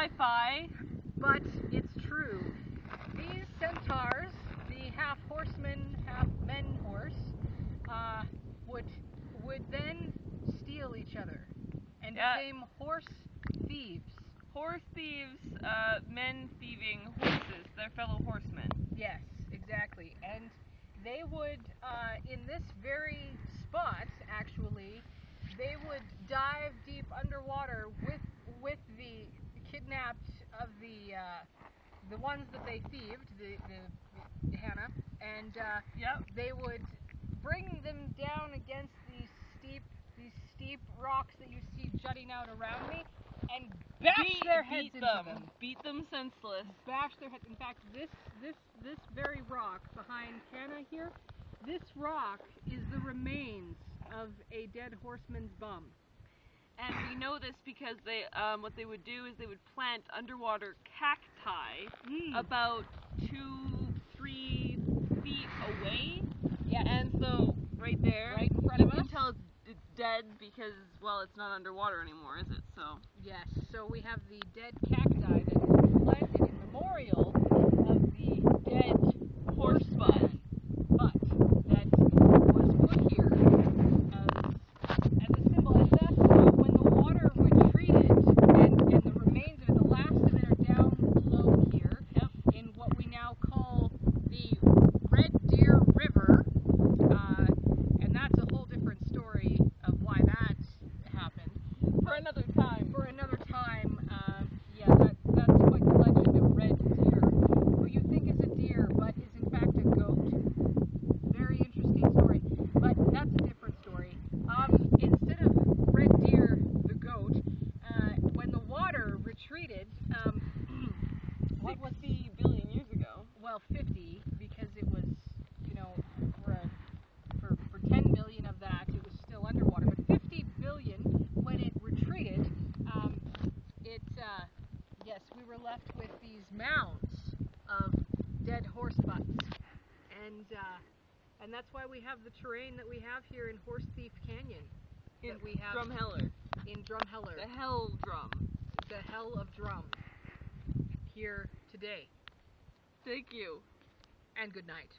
sci-fi, but it's true. These centaurs, the half horseman, half men horse, would then steal each other and became horse thieves. Horse thieves, men thieving horses, their fellow horsemen. Yes, exactly. And they would, in this very spot, actually, they would dive deep underwater with the kidnapped of the ones that they thieved, the Hannah, and they would bring them down against these steep rocks that you see jutting out around me, and bash their heads into them. Beat them senseless. Bash their heads. In fact, this very rock behind Hannah here, this rock is the remains of a dead horseman's bum. And we know this because they, what they would do is they would plant underwater cacti about 2-3 feet away. Yeah. And so right there, right in front of us, you can tell it's dead because, well, it's not underwater anymore, is it? So yes. So we have the dead cacti that is planted in memorial of the dead horse butt that was put here as a symbol. And that's when the water retreated and the remains of it, the last of it, are down below here in what we now call the Red Deer River. And that's a whole different story of why that happened. For another time. That's quite the legend of Red Deer, who you think is a deer, but is in fact a goat. Very interesting story, but that's a different story. Instead of Red Deer, the goat, when the water retreated, what was 50 billion years ago? Well, 50, because it was, for 10 million of that, it was still underwater. But 50 billion, when it retreated, yes, we were left with these mounds of dead horse butts. And that's why we have the terrain that we have here in Horse Thief Canyon. In Drumheller. In Drumheller. The hell drum. The hell of drum. Here today. Thank you. And good night.